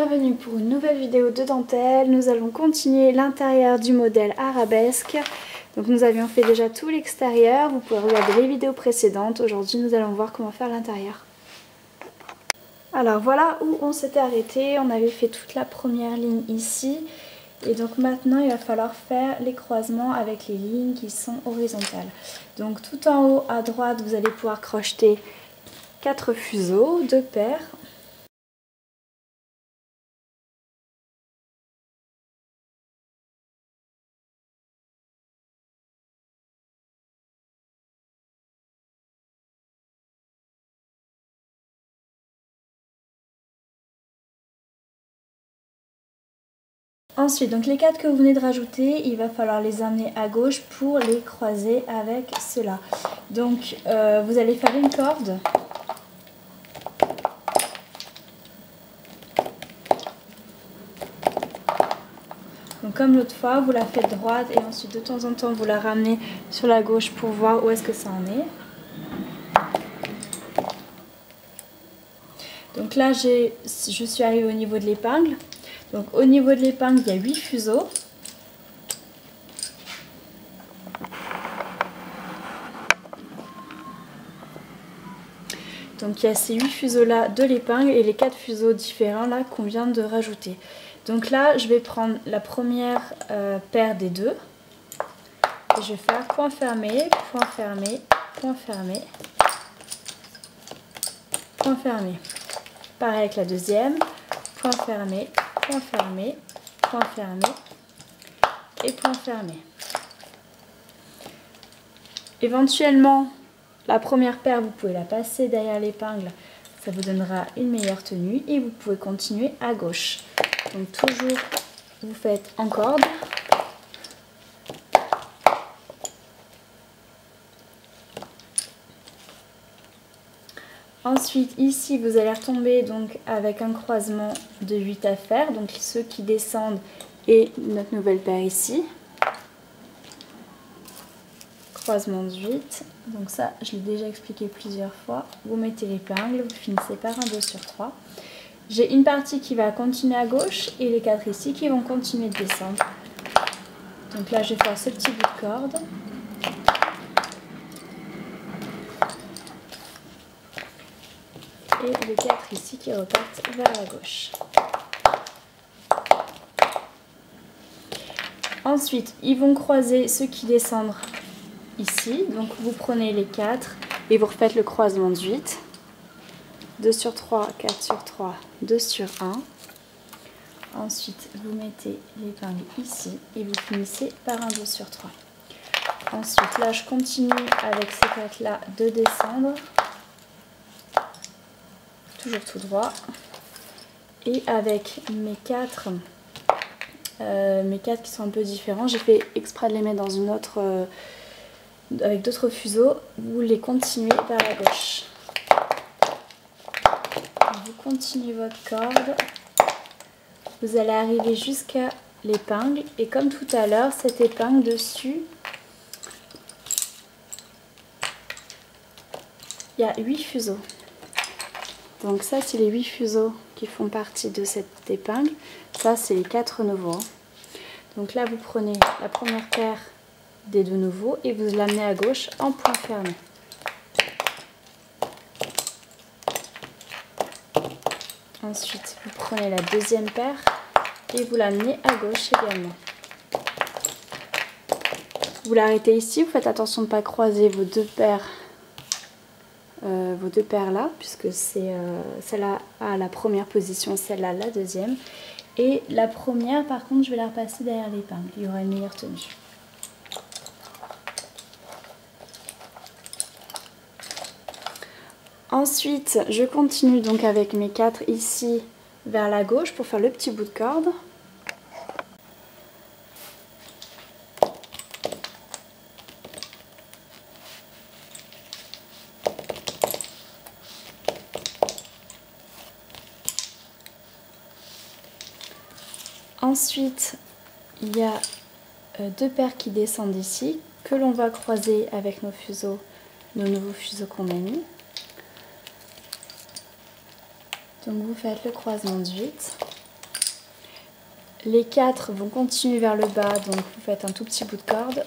bienvenue pour une nouvelle vidéo de dentelle. Nous allons continuer l'intérieur du modèle arabesque. Donc nous avions fait déjà tout l'extérieur, vous pouvez regarder les vidéos précédentes. Aujourd'hui nous allons voir comment faire l'intérieur. Alors voilà où on s'était arrêté, on avait fait toute la première ligne ici. Et donc maintenant il va falloir faire les croisements avec les lignes qui sont horizontales. Donc tout en haut à droite vous allez pouvoir crocheter 4 fuseaux, 2 paires. Ensuite, donc les 4 que vous venez de rajouter, il va falloir les amener à gauche pour les croiser avec cela. Donc vous allez faire une corde. Donc comme l'autre fois, vous la faites droite et ensuite de temps en temps vous la ramenez sur la gauche pour voir où est-ce que ça en est. Donc là je suis arrivée au niveau de l'épingle. Donc au niveau de l'épingle, il y a 8 fuseaux. Donc il y a ces 8 fuseaux là de l'épingle et les 4 fuseaux différents là qu'on vient de rajouter. Donc là je vais prendre la première paire des deux. Et je vais faire point fermé, point fermé, point fermé, point fermé. Pareil avec la deuxième, point fermé, point fermé, point fermé et point fermé. Éventuellement, la première paire, vous pouvez la passer derrière l'épingle, ça vous donnera une meilleure tenue et vous pouvez continuer à gauche. Donc toujours, vous faites en corde. Ensuite, ici, vous allez retomber donc avec un croisement de 8 à faire, donc ceux qui descendent et notre nouvelle paire ici. Croisement de 8, donc ça, je l'ai déjà expliqué plusieurs fois. Vous mettez l'épingle, vous finissez par un 2 sur 3. J'ai une partie qui va continuer à gauche et les 4 ici qui vont continuer de descendre. Donc là, je vais faire ce petit bout de corde. Et les 4 ici qui repartent vers la gauche. Ensuite, ils vont croiser ceux qui descendent ici. Donc vous prenez les 4 et vous refaites le croisement de 8. 2 sur 3, 4 sur 3, 2 sur 1. Ensuite, vous mettez l'épingle ici et vous finissez par un 2 sur 3. Ensuite, là, je continue avec ces 4 là de descendre. Toujours tout droit. Et avec mes 4 qui sont un peu différents, j'ai fait exprès de les mettre dans une autre, avec d'autres fuseaux. Vous les continuez vers la gauche. Vous continuez votre corde. Vous allez arriver jusqu'à l'épingle. Et comme tout à l'heure, cette épingle dessus, il y a 8 fuseaux. Donc ça, c'est les 8 fuseaux qui font partie de cette épingle. Ça, c'est les 4 nouveaux. Donc là, vous prenez la première paire des 2 nouveaux et vous l'amenez à gauche en point fermé. Ensuite, vous prenez la deuxième paire et vous l'amenez à gauche également. Vous l'arrêtez ici, vous faites attention de ne pas croiser vos 2 paires. Vos 2 paires là, puisque c'est celle-là à la première position, celle-là la deuxième. Et la première, par contre, je vais la repasser derrière l'épingle. Il y aura une meilleure tenue. Ensuite, je continue donc avec mes 4 ici vers la gauche pour faire le petit bout de corde. Ensuite, il y a 2 paires qui descendent ici, que l'on va croiser avec nos fuseaux, nos nouveaux fuseaux qu'on a mis. Donc vous faites le croisement de 8. Les 4 vont continuer vers le bas, donc vous faites un tout petit bout de corde.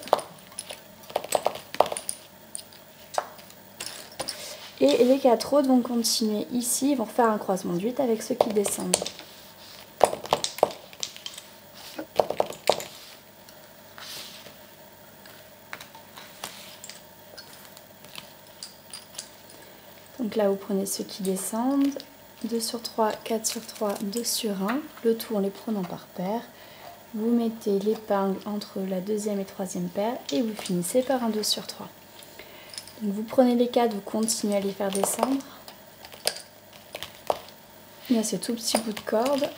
Et les 4 autres vont continuer ici, ils vont faire un croisement de 8 avec ceux qui descendent. Donc là vous prenez ceux qui descendent, 2 sur 3, 4 sur 3, 2 sur 1, le tout en les prenant par paire. Vous mettez l'épingle entre la deuxième et troisième paire et vous finissez par un 2 sur 3. Donc vous prenez les 4, vous continuez à les faire descendre. Il y a ce tout petit bout de corde.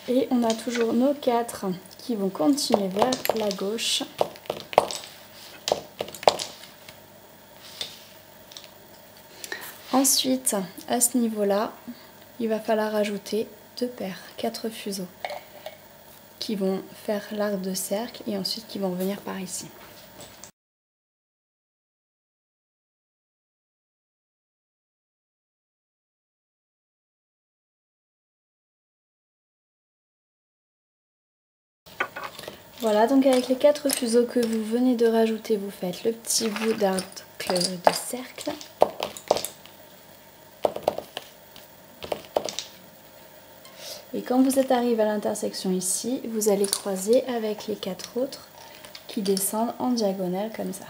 Et on a toujours nos 4 qui vont continuer vers la gauche. Ensuite, à ce niveau-là, il va falloir ajouter 2 paires, 4 fuseaux qui vont faire l'arc de cercle et ensuite qui vont revenir par ici. Voilà, donc avec les 4 fuseaux que vous venez de rajouter, vous faites le petit bout d'arc de cercle. Et quand vous êtes arrivé à l'intersection ici, vous allez croiser avec les 4 autres qui descendent en diagonale comme ça.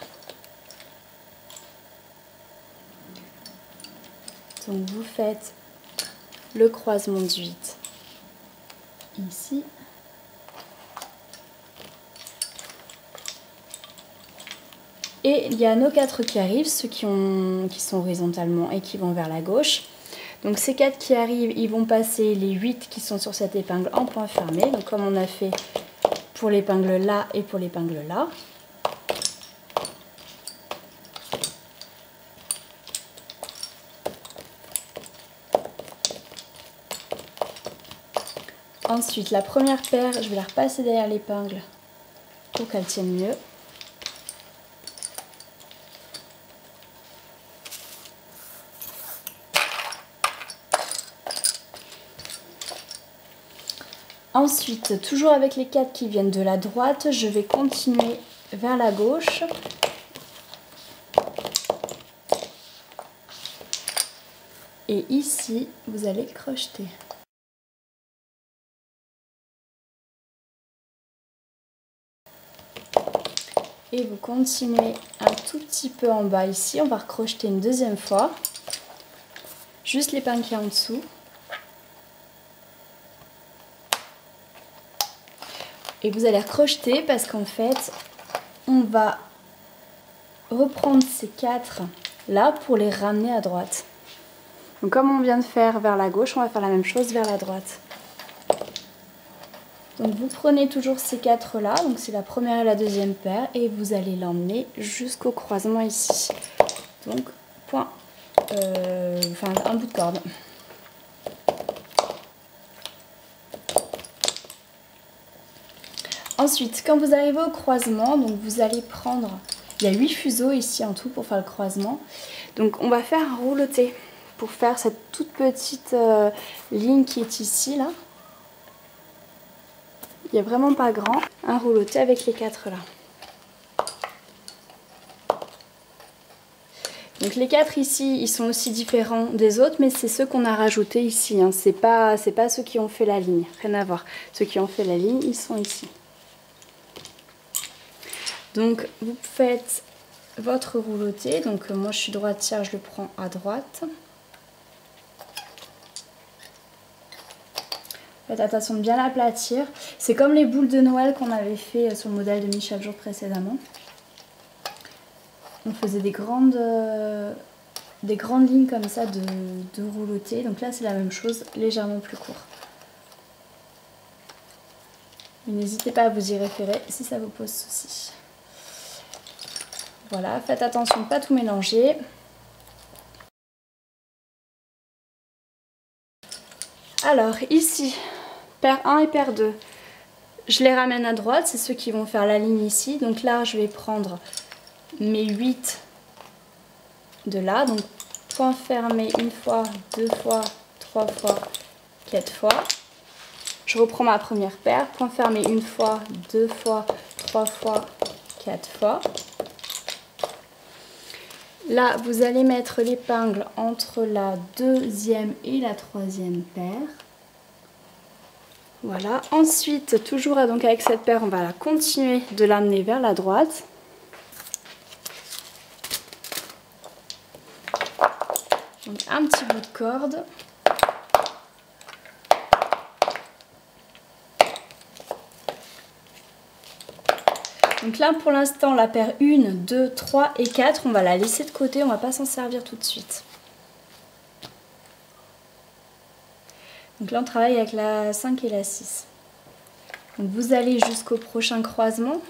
Donc vous faites le croisement de 8 ici. Et il y a nos 4 qui arrivent, ceux qui sont horizontalement et qui vont vers la gauche. Donc ces 4 qui arrivent, ils vont passer les 8 qui sont sur cette épingle en point fermé. Donc comme on a fait pour l'épingle là et pour l'épingle là. Ensuite, la première paire, je vais la repasser derrière l'épingle pour qu'elle tienne mieux. Ensuite, toujours avec les 4 qui viennent de la droite, je vais continuer vers la gauche. Et ici, vous allez crocheter. Et vous continuez un tout petit peu en bas ici. On va recrocheter une deuxième fois. Juste l'épingle qui est en dessous. Et vous allez recrocheter parce qu'en fait, on va reprendre ces 4 là pour les ramener à droite. Donc comme on vient de faire vers la gauche, on va faire la même chose vers la droite. Donc vous prenez toujours ces 4 là, donc c'est la première et la deuxième paire, et vous allez l'emmener jusqu'au croisement ici. Donc point, un bout de corde. Ensuite, quand vous arrivez au croisement, donc vous allez prendre, il y a 8 fuseaux ici en tout pour faire le croisement. Donc on va faire un rouloté pour faire cette toute petite ligne qui est ici là. Il n'y a vraiment pas grand. Un rouloté avec les 4 là. Donc les 4 ici, ils sont aussi différents des autres, mais c'est ceux qu'on a rajoutés ici. Hein. C'est pas ceux qui ont fait la ligne, rien à voir. Ceux qui ont fait la ligne, ils sont ici. Donc vous faites votre rouloté. Donc moi je suis droitière, je le prends à droite. Faites attention de bien l'aplatir. C'est comme les boules de Noël qu'on avait fait sur le modèle de Michel Jour précédemment. On faisait des grandes lignes comme ça de rouloté. Donc là c'est la même chose, légèrement plus court. N'hésitez pas à vous y référer si ça vous pose souci. Voilà, faites attention de ne pas tout mélanger. Alors ici, paire 1 et paire 2, je les ramène à droite, c'est ceux qui vont faire la ligne ici. Donc là, je vais prendre mes 8 de là. Donc point fermé une fois, 2 fois, 3 fois, 4 fois. Je reprends ma première paire, point fermé une fois, 2 fois, 3 fois, 4 fois. Là, vous allez mettre l'épingle entre la deuxième et la troisième paire. Voilà. Ensuite, toujours donc avec cette paire, on va la continuer de l'amener vers la droite. Donc un petit bout de corde. Donc là pour l'instant la paire 1, 2, 3 et 4, on va la laisser de côté, on ne va pas s'en servir tout de suite. Donc là on travaille avec la 5 et la 6. Donc vous allez jusqu'au prochain croisement.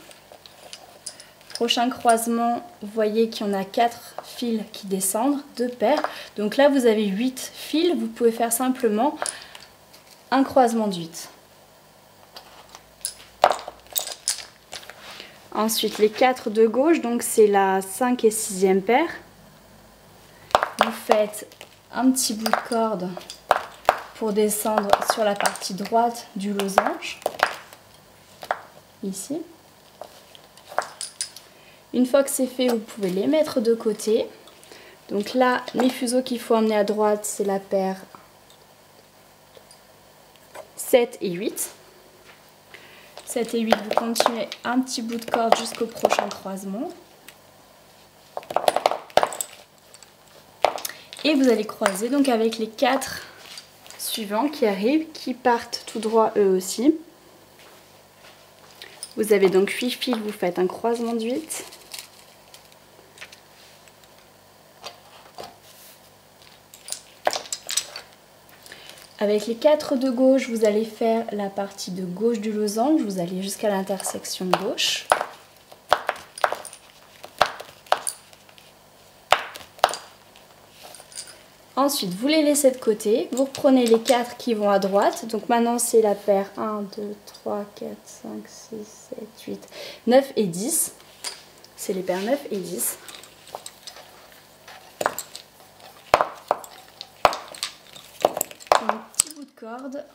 Prochain croisement, vous voyez qu'il y en a 4 fils qui descendent, 2 paires. Donc là vous avez 8 fils, vous pouvez faire simplement un croisement de 8. Ensuite, les 4 de gauche, donc c'est la 5 et 6e paire. Vous faites un petit bout de corde pour descendre sur la partie droite du losange. Ici. Une fois que c'est fait, vous pouvez les mettre de côté. Donc là, les fuseaux qu'il faut emmener à droite, c'est la paire 7 et 8. 7 et 8, vous continuez un petit bout de corde jusqu'au prochain croisement. Et vous allez croiser donc avec les 4 suivants qui arrivent, qui partent tout droit eux aussi. Vous avez donc 8 fils, vous faites un croisement de 8. Avec les 4 de gauche, vous allez faire la partie de gauche du losange, vous allez jusqu'à l'intersection gauche. Ensuite, vous les laissez de côté, vous reprenez les 4 qui vont à droite. Donc maintenant, c'est la paire 1, 2, 3, 4, 5, 6, 7, 8, 9 et 10. C'est les paires 9 et 10. Un petit bout de corde.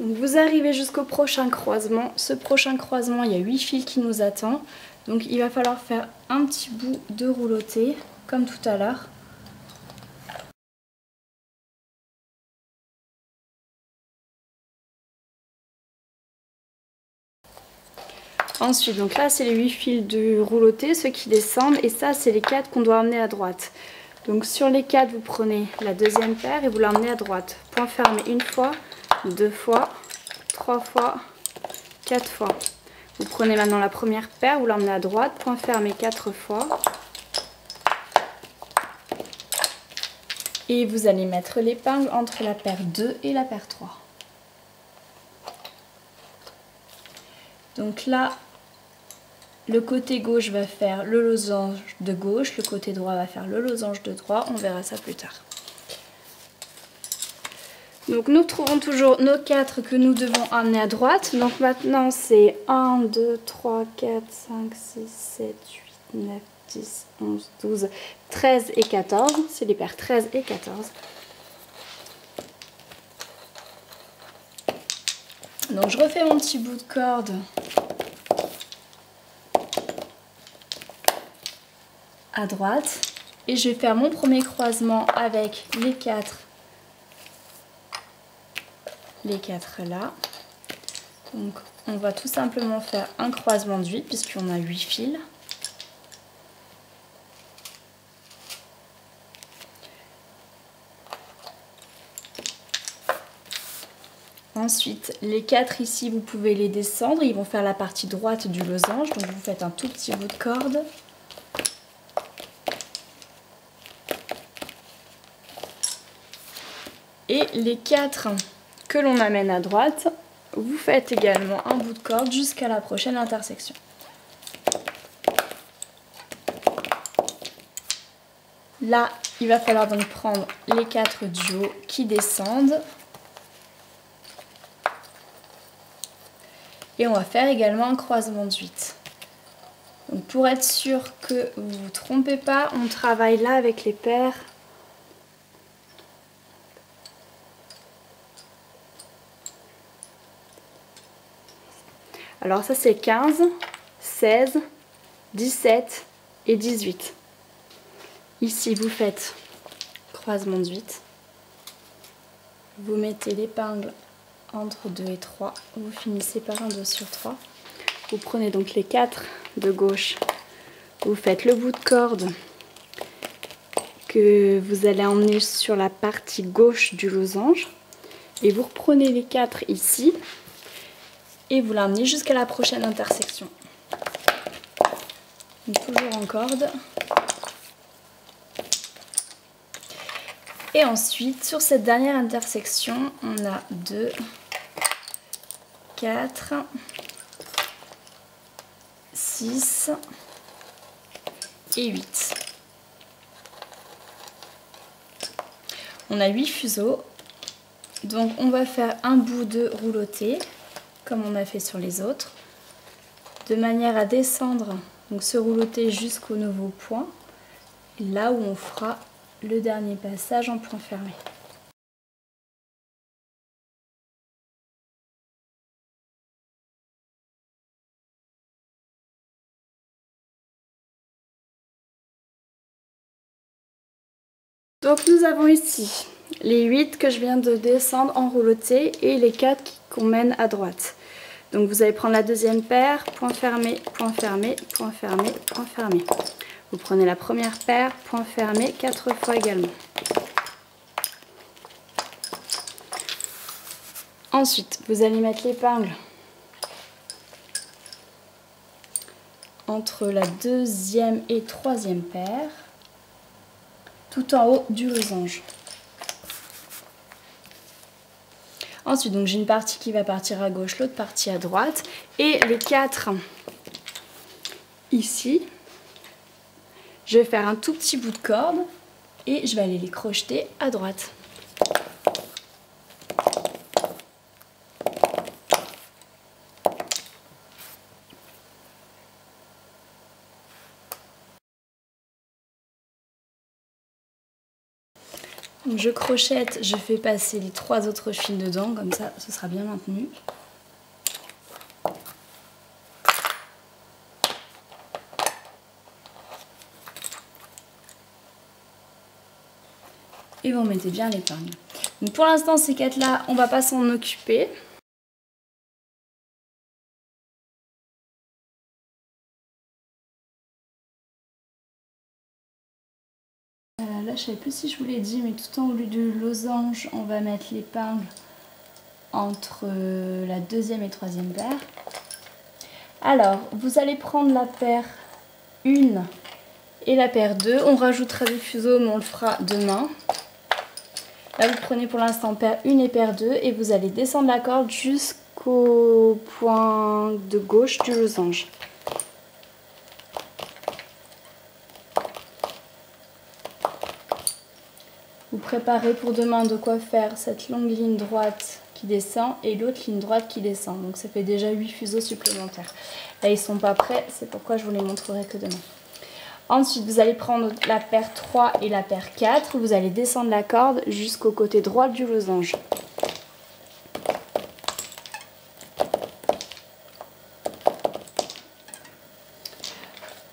Donc vous arrivez jusqu'au prochain croisement. Ce prochain croisement, il y a 8 fils qui nous attendent. Donc il va falloir faire un petit bout de rouloté, comme tout à l'heure. Ensuite, donc là c'est les 8 fils de rouloté, ceux qui descendent, et ça c'est les 4 qu'on doit emmener à droite. Donc sur les 4, vous prenez la deuxième paire et vous l'emmenez à droite. Point fermé une fois, 2 fois, 3 fois, 4 fois. Vous prenez maintenant la première paire, vous l'emmenez à droite, point fermé 4 fois. Et vous allez mettre l'épingle entre la paire 2 et la paire 3. Donc là, le côté gauche va faire le losange de gauche, le côté droit va faire le losange de droit, on verra ça plus tard. Donc nous trouvons toujours nos 4 que nous devons amener à droite. Donc maintenant c'est 1, 2, 3, 4, 5, 6, 7, 8, 9, 10, 11, 12, 13 et 14. C'est les paires 13 et 14. Donc je refais mon petit bout de corde à droite. Et je vais faire mon premier croisement avec les 4 là. Donc on va tout simplement faire un croisement de 8 puisqu'on a 8 fils. Ensuite, les 4 ici, vous pouvez les descendre, ils vont faire la partie droite du losange, donc vous faites un tout petit bout de corde. Et les 4 que l'on amène à droite, vous faites également un bout de corde jusqu'à la prochaine intersection. Là, il va falloir donc prendre les 4 du haut qui descendent. Et on va faire également un croisement de 8. Donc pour être sûr que vous ne vous trompez pas, on travaille là avec les paires Alors ça c'est 15, 16, 17 et 18. Ici vous faites croisement de 8. Vous mettez l'épingle entre 2 et 3. Vous finissez par un 2 sur 3. Vous prenez donc les 4 de gauche. Vous faites le bout de corde que vous allez emmener sur la partie gauche du losange. Et vous reprenez les 4 ici. Et vous l'emmenez jusqu'à la prochaine intersection. Donc toujours en corde. Et ensuite, sur cette dernière intersection, on a 2, 4, 6 et 8. On a 8 fuseaux. Donc on va faire un bout de rouloté, comme on a fait sur les autres, de manière à descendre donc ce rouloté jusqu'au nouveau point, là où on fera le dernier passage en point fermé. Donc nous avons ici les 8 que je viens de descendre en rouloté et les 4 qu'on mène à droite. Donc vous allez prendre la deuxième paire, point fermé, point fermé, point fermé, point fermé. Vous prenez la première paire, point fermé, 4 fois également. Ensuite, vous allez mettre l'épingle entre la deuxième et troisième paire, tout en haut du losange. Ensuite, donc j'ai une partie qui va partir à gauche, l'autre partie à droite. Et les 4 ici, je vais faire un tout petit bout de corde et je vais aller les crocheter à droite. Donc je crochette, je fais passer les 3 autres fils dedans, comme ça ce sera bien maintenu. Et vous mettez bien l'épingle. Donc pour l'instant ces 4 là, on va pas s'en occuper. Là je savais plus si je vous l'ai dit, mais tout en haut du losange, on va mettre l'épingle entre la deuxième et troisième paire. Alors vous allez prendre la paire 1 et la paire 2. On rajoutera des fuseaux, mais on le fera demain. Là vous prenez pour l'instant paire 1 et paire 2 et vous allez descendre la corde jusqu'au point de gauche du losange. Vous préparez pour demain de quoi faire cette longue ligne droite qui descend et l'autre ligne droite qui descend. Donc ça fait déjà 8 fuseaux supplémentaires. Là ils ne sont pas prêts, c'est pourquoi je vous les montrerai que demain. Ensuite vous allez prendre la paire 3 et la paire 4. Vous allez descendre la corde jusqu'au côté droit du losange.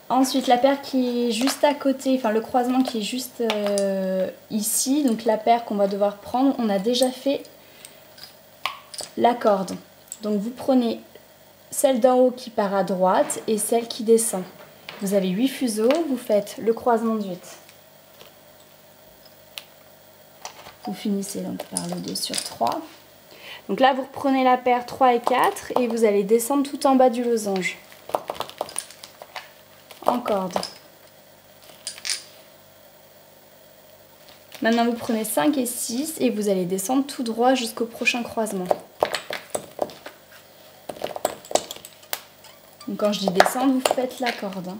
Ensuite la paire qui est juste à côté, enfin le croisement qui est juste ici, donc la paire qu'on va devoir prendre, on a déjà fait la corde. Donc vous prenez celle d'en haut qui part à droite et celle qui descend. Vous avez 8 fuseaux, vous faites le croisement de 8. Vous finissez donc par le 2 sur 3. Donc là vous reprenez la paire 3 et 4 et vous allez descendre tout en bas du losange. En corde. Maintenant vous prenez 5 et 6 et vous allez descendre tout droit jusqu'au prochain croisement. Donc quand je dis descendre, vous faites la corde. Hein.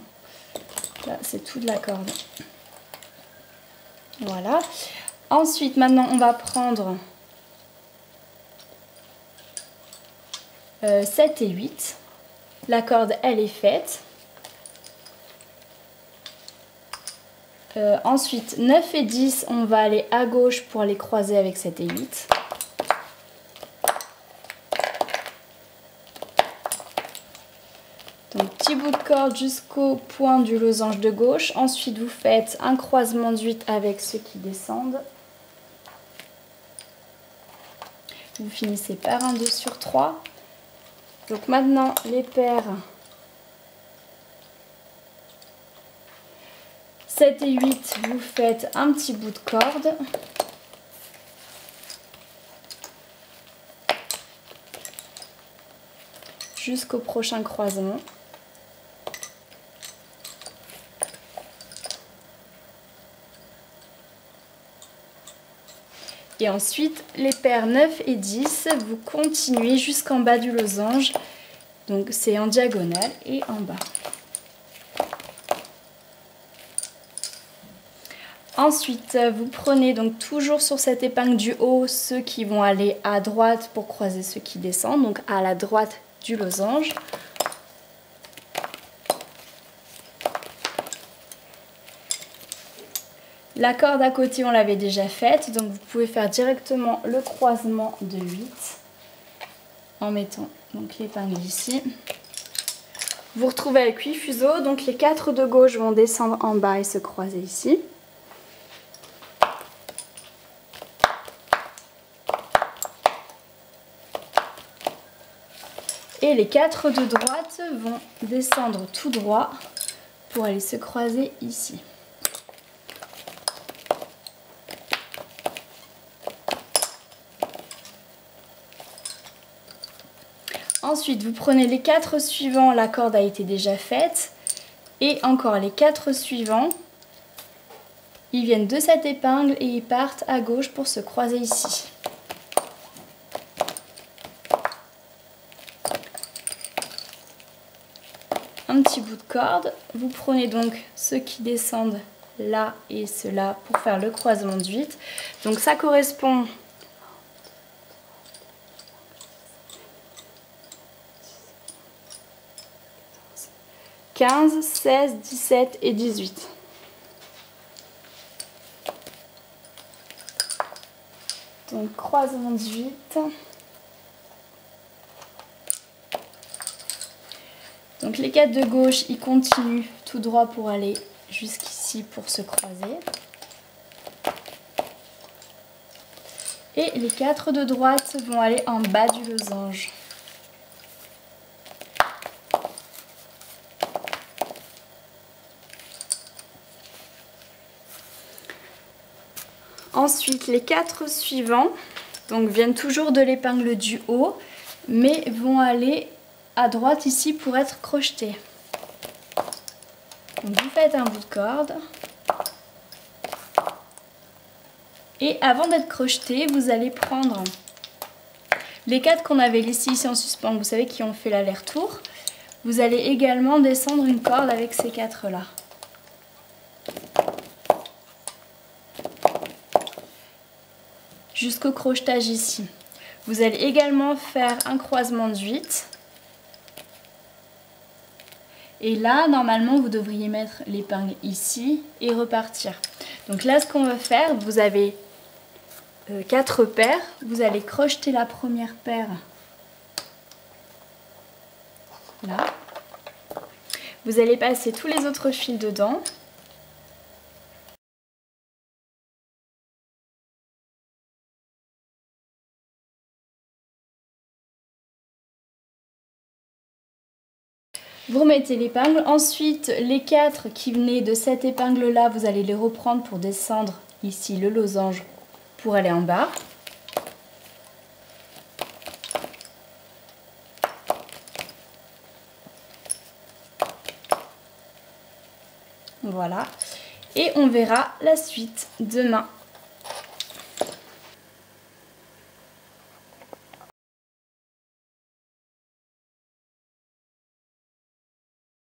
Là c'est tout de la corde. Voilà. Ensuite maintenant on va prendre 7 et 8. La corde elle est faite. Ensuite 9 et 10 on va aller à gauche pour les croiser avec 7 et 8. Donc petit bout de corde jusqu'au point du losange de gauche. Ensuite vous faites un croisement de 8 avec ceux qui descendent. Vous finissez par un 2 sur 3. Donc maintenant les paires 7 et 8, vous faites un petit bout de corde. Jusqu'au prochain croisement. Et ensuite, les paires 9 et 10, vous continuez jusqu'en bas du losange. Donc c'est en diagonale et en bas. Ensuite, vous prenez donc toujours sur cette épingle du haut ceux qui vont aller à droite pour croiser ceux qui descendent, donc à la droite du losange. La corde à côté, on l'avait déjà faite, donc vous pouvez faire directement le croisement de 8 en mettant donc l'épingle ici. Vous retrouvez avec 8 fuseaux, donc les 4 de gauche vont descendre en bas et se croiser ici. Et les 4 de droite vont descendre tout droit pour aller se croiser ici. Ensuite, vous prenez les 4 suivants, la corde a été déjà faite. Et encore les 4 suivants, ils viennent de cette épingle et ils partent à gauche pour se croiser ici. Un petit bout de corde, vous prenez donc ceux qui descendent là et ceux-là pour faire le croisement de 8. Donc ça correspond à 15, 16, 17 et 18. Donc croisement de 8. Donc les 4 de gauche, ils continuent tout droit pour aller jusqu'ici pour se croiser. Et les 4 de droite vont aller en bas du losange. Ensuite, les 4 suivants donc, viennent toujours de l'épingle du haut, mais vont aller à droite ici pour être crochetés. Donc, vous faites un bout de corde. Et avant d'être crocheté, vous allez prendre les 4 qu'on avait laissés ici en suspens, vous savez, qui ont fait l'aller-retour. Vous allez également descendre une corde avec ces 4 là. Jusqu'au crochetage ici. Vous allez également faire un croisement de 8. Et là, normalement, vous devriez mettre l'épingle ici et repartir. Donc là, ce qu'on va faire, vous avez 4 paires. Vous allez crocheter la première paire là. Vous allez passer tous les autres fils dedans. Vous remettez l'épingle, ensuite les 4 qui venaient de cette épingle là, vous allez les reprendre pour descendre ici le losange pour aller en bas. Voilà, et on verra la suite demain.